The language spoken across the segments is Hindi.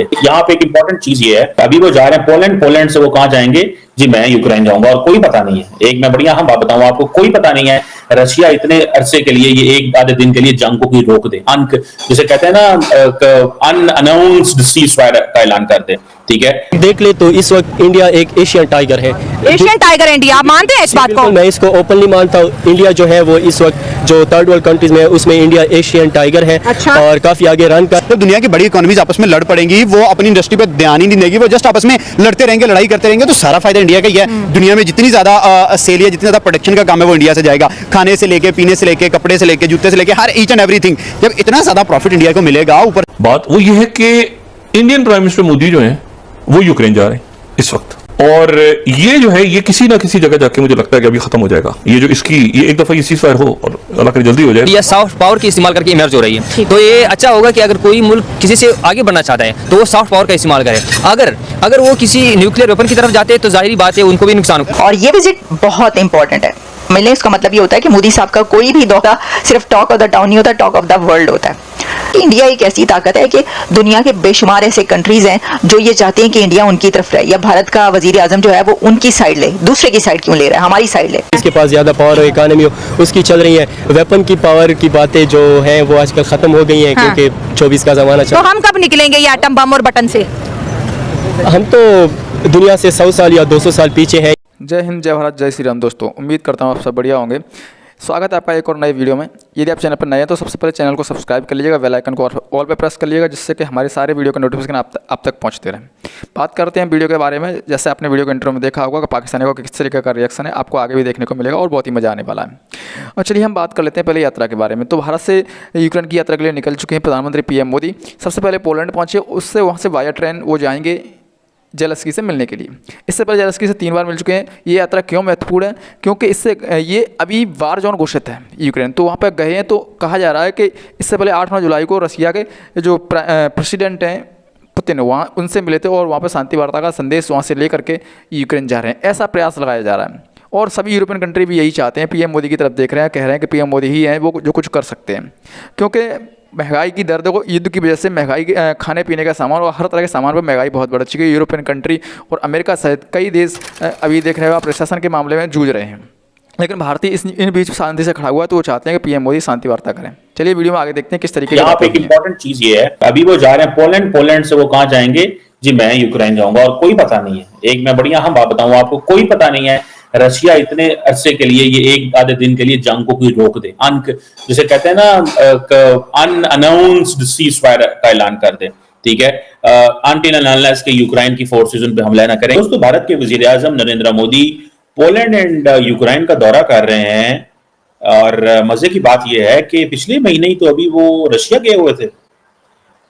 चाहिए। यहाँ पे एक इंपॉर्टेंट चीज ये है, अभी वो जा रहे हैं पोलैंड से वो कहाँ जाएंगे जी, मैं यूक्रेन जाऊंगा, और कोई पता नहीं है। एक मैं बढ़िया बात बताऊं आपको, कोई पता नहीं है रशिया इतने अरसे के लिए, ये एक आधे दिन के लिए जंग को रोक दे, जिसे कहते हैं ना अनअनाउंस्ड सीज फायर का ऐलान कर दे। ठीक है, देख ले तो इस वक्त इंडिया एक एशियन टाइगर है। एशियन टाइगर इंडिया, आप मानते हैं इस बात को? मैं इसको ओपनली मानता हूँ। इंडिया जो है वो इस वक्त जो थर्ड वर्ल्ड कंट्रीज में है उसमें इंडिया एशियन टाइगर है। अच्छा। और काफी आगे रन कर। तो दुनिया की बड़ी इकोनॉमीज आपस में लड़ पड़ेंगी, वो अपनी इंडस्ट्री पे ध्यान ही नहीं देगी, वो जस्ट आपस में लड़ते रहेंगे, लड़ाई करते रहेंगे, तो सारा फायदा इंडिया का ही है। दुनिया में जितनी ज्यादा सेल या जितनी ज्यादा प्रोडक्शन का काम है वो इंडिया से जाएगा, खाने से लेके, पीने से लेके, कपड़े से लेके, जूते से लेके, हर ईच एंड एवरीथिंग। जब इतना ज्यादा प्रॉफिट इंडिया को मिलेगा, ऊपर बात वो ये है कि इंडियन प्राइम मिनिस्टर मोदी जो है वो यूक्रेन जा रहे हैं इस वक्त, और ये जो है ये किसी ना किसी जगह जाके मुझे लगता है कि अभी खत्म हो जाएगा। ये जो इसकी ये एक दफा ये सीज फायर हो और अल्लाह करे जल्दी हो जाए। ये सॉफ्ट पावर की इस्तेमाल करके इमर्ज हो रही है, तो ये अच्छा होगा कि अगर कोई मुल्क किसी से आगे बढ़ना चाहता है तो वो सॉफ्ट पावर का इस्तेमाल करे। अगर वो किसी न्यूक्लियर वेपन की तरफ जाते हैं तो जाहिर बात है उनको भी नुकसान होगा। और ये विजिट बहुत इंपॉर्टेंट है। मिलने उसका मतलब ये होता है कि मोदी साहब का कोई भी दौरा सिर्फ टॉक ऑफ द टाउन नहीं होता, टॉक ऑफ द वर्ल्ड होता है। इंडिया एक ऐसी ताकत है कि दुनिया के बेशुमार ऐसे कंट्रीज हैं जो ये चाहते हैं कि इंडिया उनकी तरफ रहे, या भारत का वजीर आजम जो है वो उनकी साइड ले, दूसरे की साइड क्यों ले रहा है, हमारी साइड ले। इसके पास ज्यादा पावर हो, इकोनॉमी हो, उसकी चल रही है। वेपन की पावर की बातें जो हैं वो आजकल खत्म हो गई हैं। हाँ। क्योंकि 24 का जमाना चल। तो हम कब निकलेंगे ये एटम बम और बटन से? हम तो दुनिया से 100 साल या 200 साल पीछे हैं। जय हिंद, जय भारत, जय श्री राम। दोस्तों, उम्मीद करता हूँ आप सब बढ़िया होंगे। स्वागत है आपका एक और नए वीडियो में। यदि आप चैनल पर नए हैं तो सबसे पहले चैनल को सब्सक्राइब कर लीजिएगा, बेल आइकन को ऑल पे प्रेस कर लीजिएगा, जिससे कि हमारे सारे वीडियो का नोटिफिकेशन आप तक पहुंचते रहें। बात करते हैं वीडियो के बारे में। जैसे आपने वीडियो के इंट्रो में देखा होगा कि पाकिस्तानियों का किस तरीके का रिएक्शन है, आपको आगे भी देखने को मिलेगा और बहुत ही मज़ा आने वाला है। और चलिए हम बात कर लेते हैं पहले यात्रा के बारे में। तो भारत से यूक्रेन की यात्रा के लिए निकल चुके हैं प्रधानमंत्री पीएम मोदी। सबसे पहले पोलैंड पहुँचे, उससे वहाँ से वाया ट्रेन वो जाएंगे जेलेंस्की से मिलने के लिए। इससे पहले जेलेंस्की से 3 बार मिल चुके हैं। ये यात्रा क्यों महत्वपूर्ण है? क्योंकि इससे ये अभी वार जोन घोषित है यूक्रेन, तो वहाँ पर गए हैं। तो कहा जा रहा है कि इससे पहले 8-9 जुलाई को रशिया के जो प्रेसिडेंट हैं पुतिन, वहाँ उनसे मिले थे और वहाँ पर शांति वार्ता का संदेश वहाँ से लेकर के यूक्रेन जा रहे हैं, ऐसा प्रयास लगाया जा रहा है। और सभी यूरोपियन कंट्री भी यही चाहते हैं, पीएम मोदी की तरफ देख रहे हैं, कह रहे हैं कि पीएम मोदी ही हैं वो जो कुछ कर सकते हैं। क्योंकि महंगाई की दर देखो, युद्ध की वजह से महंगाई, खाने पीने का सामान और हर तरह के सामान पर महंगाई बहुत बढ़ चुकी है। यूरोपियन कंट्री और अमेरिका सहित कई देश अभी देख रहे हो आप प्रशासन के मामले में जूझ रहे हैं, लेकिन भारतीय इन बीच शांति से खड़ा हुआ है, तो वो चाहते हैं कि पीएम मोदी शांति वार्ता करें। चलिए वीडियो में आगे देखते हैं किस तरीके। यहाँ पे एक इंपॉर्टेंट चीज ये है, अभी वो जा रहे हैं पोलैंड से वो कहाँ जाएंगे जी, मैं यूक्रेन जाऊंगा, और कोई पता नहीं है। एक मैं बढ़िया बात बताऊं आपको, कोई पता नहीं है रशिया इतने अरसे के लिए, ये एक आधे दिन के लिए जंग को रोक दे, जिसे कहते हैं ना अनअनाउंस्ड सीज फायर का ऐलान कर दे। ठीक है, अनटिल एंड अनलेस के यूक्रेन की फोर्सेस उन पे हमला ना करें। दोस्तों, भारत के वजीर आजम Narendra Modi Poland and Ukraine का दौरा कर रहे हैं, और मजे की बात यह है कि पिछले महीने ही तो अभी वो रशिया गए हुए थे।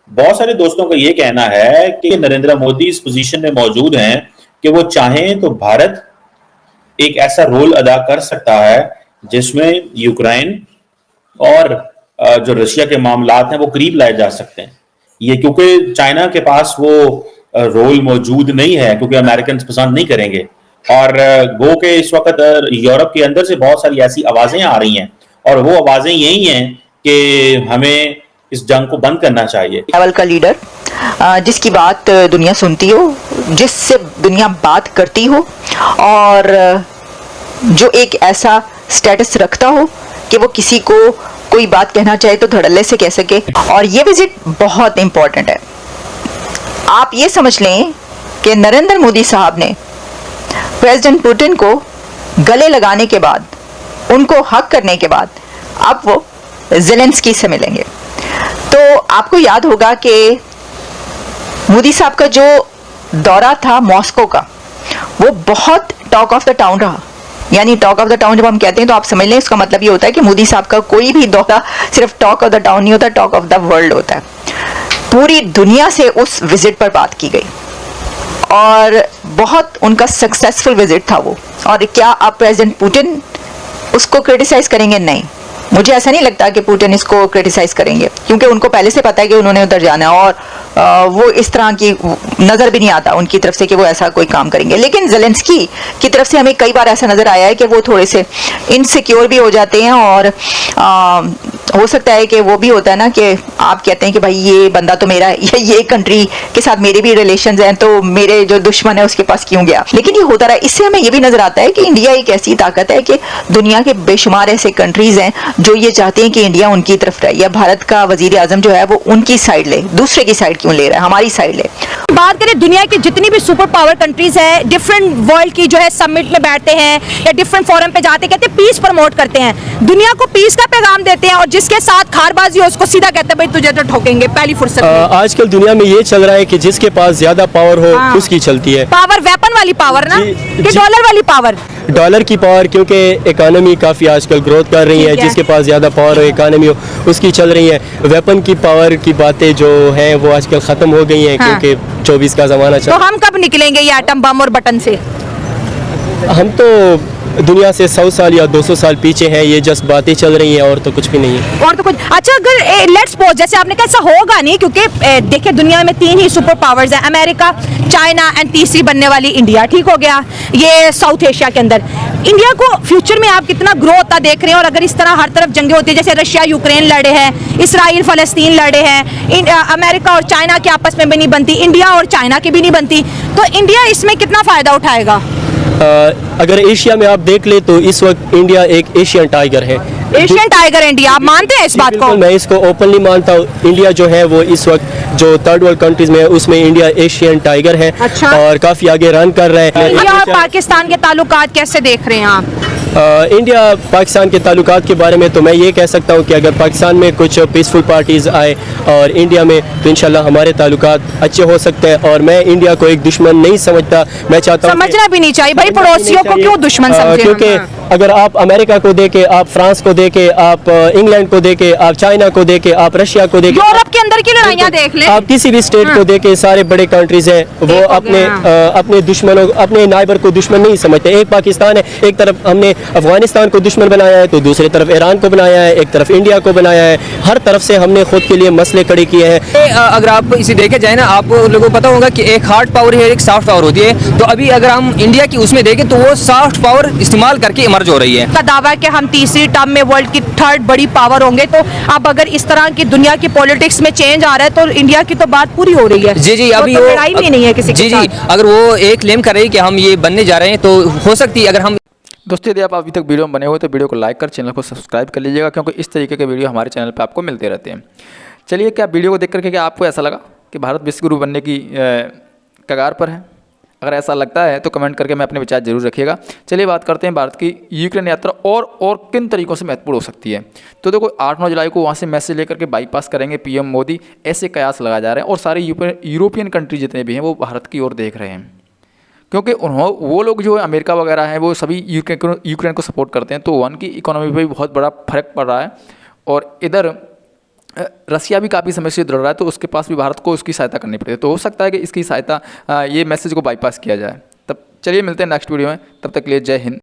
बहुत सारे दोस्तों का यह कहना है कि नरेंद्र मोदी इस पोजीशन में मौजूद हैं कि वो चाहें तो भारत एक ऐसा रोल अदा कर सकता है जिसमें यूक्रेन और जो रशिया के मामलात हैं वो करीब लाए जा सकते हैं। ये क्योंकि चाइना के पास वो रोल मौजूद नहीं है, क्योंकि अमेरिकन पसंद नहीं करेंगे, और गो के इस वक्त यूरोप के अंदर से बहुत सारी ऐसी आवाजें आ रही हैं, और वो आवाजें यही हैं कि हमें इस जंग को बंद करना चाहिए। लेवल का लीडर जिसकी बात दुनिया सुनती हो, जिससे दुनिया बात करती हो, और जो एक ऐसा स्टेटस रखता हो कि वो किसी को कोई बात कहना चाहे तो धड़ल्ले से कह सके। और ये विजिट बहुत इंपॉर्टेंट है। आप ये समझ लें कि नरेंद्र मोदी साहब ने प्रेसिडेंट पुतिन को गले लगाने के बाद, उनको हक करने के बाद, अब वो जेलेंस्की से मिलेंगे। तो आपको याद होगा कि मोदी साहब का जो दौरा था मॉस्को का, वो बहुत टॉक ऑफ द टाउन रहा। यानी टॉक ऑफ द टाउन जब हम कहते हैं तो आप समझ लें इसका मतलब ये होता है कि मोदी साहब का कोई भी दौरा सिर्फ टॉक ऑफ द टाउन नहीं होता, टॉक ऑफ द वर्ल्ड होता है। पूरी दुनिया से उस विजिट पर बात की गई और बहुत उनका सक्सेसफुल विजिट था वो। और क्या आप प्रेसिडेंट पुतिन उसको क्रिटिसाइज करेंगे? नहीं, मुझे ऐसा नहीं लगता कि पुतिन इसको क्रिटिसाइज करेंगे, क्योंकि उनको पहले से पता है कि उन्होंने उधर जाना है। और वो इस तरह की नज़र भी नहीं आता उनकी तरफ से कि वो ऐसा कोई काम करेंगे। लेकिन ज़ेलेंस्की की तरफ से हमें कई बार ऐसा नज़र आया है कि वो थोड़े से इनसिक्योर भी हो जाते हैं, और हो सकता है कि वो भी होता है ना कि आप कहते हैं कि भाई ये बंदा तो मेरा है, ये कंट्री के साथ मेरे भी रिलेशंस हैं, तो मेरे जो दुश्मन है उसके पास क्यों गया। लेकिन ये होता रहा। इससे हमें ये भी नजर आता है कि इंडिया एक ऐसी ताकत है कि दुनिया के बेशुमार ऐसे कंट्रीज हैं जो ये चाहते हैं कि इंडिया उनकी तरफ रहे, या भारत का वजीर आजम जो है वो उनकी साइड ले, दूसरे की साइड क्यों ले रहा है, हमारी साइड ले। बात करें दुनिया की जितनी भी सुपर पावर कंट्रीज है, डिफरेंट वर्ल्ड की जो है समिट में बैठते हैं या डिफरेंट फोरम पे जाते, कहते हैं पीस प्रमोट करते हैं, दुनिया को पीस का पैगाम देते हैं, और जिसके साथ खारबाजी हो उसको सीधा कहते हैं भाई तुझे तो ठोकेंगे पहली फुर्सत में। आजकल दुनिया में ये चल रहा है कि जिसके पास ज्यादा पावर हो उसकी चलती है। पावर वेपन वाली पावर ना कि डॉलर वाली पावर? डॉलर की पावर, क्योंकि इकोनॉमी काफ़ी आजकल ग्रोथ कर रही है, जिसके पास ज़्यादा पावर हो इकोनॉमी हो उसकी चल रही है। वेपन की पावर की बातें जो हैं वो आजकल ख़त्म हो गई हैं, क्योंकि 24 का ज़माना चल। तो हम कब निकलेंगे ये एटम बम और बटन से? हम तो दुनिया से 100 साल या 200 साल पीछे हैं, ये जस्ट बातें चल रही हैं और तो कुछ भी नहीं है। और तो कुछ अच्छा, अगर लेट्स सपोज जैसे आपने कहा ऐसा होगा नहीं, क्योंकि देखिए दुनिया में 3 ही सुपर पावर्स हैं, अमेरिका, चाइना एंड तीसरी बनने वाली इंडिया, ठीक हो गया, ये साउथ एशिया के अंदर। इंडिया को फ्यूचर में आप कितना ग्रो होता देख रहे हैं? और अगर इस तरह हर तरफ जंगें होती है, जैसे रशिया यूक्रेन लड़े हैं, इसराइल फलस्तीन लड़े हैं, अमेरिका और चाइना के आपस में भी नहीं बनती, इंडिया और चाइना की भी नहीं बनती, तो इंडिया इसमें कितना फ़ायदा उठाएगा? अगर एशिया में आप देख ले तो इस वक्त इंडिया एक एशियन टाइगर है। एशियन टाइगर इंडिया, आप मानते हैं इस बात को? मैं इसको ओपनली मानता हूँ। इंडिया जो है वो इस वक्त जो थर्ड वर्ल्ड कंट्रीज में है उसमें इंडिया एशियन टाइगर है। अच्छा। और काफ़ी आगे रन कर रहा है। इंडिया और पाकिस्तान के ताल्लुकात कैसे देख रहे हैं आप? इंडिया पाकिस्तान के ताल्लुकात के बारे में तो मैं ये कह सकता हूँ कि अगर पाकिस्तान में कुछ पीसफुल पार्टीज़ आए और इंडिया में, तो इंशाल्लाह हमारे ताल्लुकात अच्छे हो सकते हैं। और मैं इंडिया को एक दुश्मन नहीं समझता। मैं चाहता हूँ समझना भी नहीं चाहिए भाई, पड़ोसियों को क्यों दुश्मन समझे? क्योंकि अगर आप अमेरिका को देके, आप फ्रांस को देके, आप इंग्लैंड को देके, आप चाइना को देके, आप रशिया को देके, यूरोप के अंदर की लड़ाइयाँ देख ले, आप किसी भी स्टेट को देके, सारे बड़े कंट्रीज हैं वो अपने दुश्मनों, अपने नाइबर को दुश्मन नहीं समझते। एक पाकिस्तान है, एक तरफ हमने अफगानिस्तान को दुश्मन बनाया है, तो दूसरी तरफ ईरान को बनाया है, एक तरफ इंडिया को बनाया है। हर तरफ से हमने खुद के लिए मसले खड़े किए हैं। अगर आप इसे देखे जाए ना, आप लोगों को पता होगा कि एक हार्ड पावर है, एक सॉफ्ट पावर होती है। तो अभी अगर हम इंडिया की उसमें देखें तो वो सॉफ्ट पावर इस्तेमाल करके इमर्ज हो रही है। का दावा है कि हम तीसरी टर्म में वर्ल्ड की 3rd बड़ी पावर होंगे। तो अब अगर इस तरह की दुनिया की पॉलिटिक्स में चेंज आ रहा है तो इंडिया की तो बात पूरी हो रही है। जी अभी तो वो लड़ाई भी नहीं है किसी के साथ। जी अगर वो एक क्लेम कर रही है कि हम ये बनने जा रहे हैं, तो हो सकती है अगर हम। दोस्तों यदि आप अभी तक वीडियो में बने हुए तो वीडियो को लाइक कर चैनल को सब्सक्राइब कर लीजिएगा, क्योंकि इस तरीके के वीडियो हमारे चैनल पे आपको मिलते रहते हैं। चलिए, क्या वीडियो को देख करके क्या आपको ऐसा लगा कि भारत विश्व गुरु बनने की कगार पर है? अगर ऐसा लगता है तो कमेंट करके मैं अपने विचार जरूर रखिएगा। चलिए बात करते हैं भारत की यूक्रेन यात्रा और किन तरीकों से महत्वपूर्ण हो सकती है। तो देखो 8-9 जुलाई को वहाँ से मैसेज लेकर के बाईपास करेंगे पीएम मोदी, ऐसे कयास लगाए जा रहे हैं। और सारे यूरोपियन कंट्री जितने भी हैं वो भारत की ओर देख रहे हैं, क्योंकि वो लोग जो है अमेरिका वगैरह हैं वो सभी यूक्रेन को सपोर्ट करते हैं। तो वन की इकोनॉमी पर भी बहुत बड़ा फर्क पड़ रहा है। और इधर रसिया भी काफ़ी समय से दृढ़ रहा है, तो उसके पास भी भारत को उसकी सहायता करनी पड़ेगी। तो हो सकता है कि इसकी सहायता, ये मैसेज को बाईपास किया जाए। तब चलिए मिलते हैं नेक्स्ट वीडियो में, तब तक के लिए जय हिंद।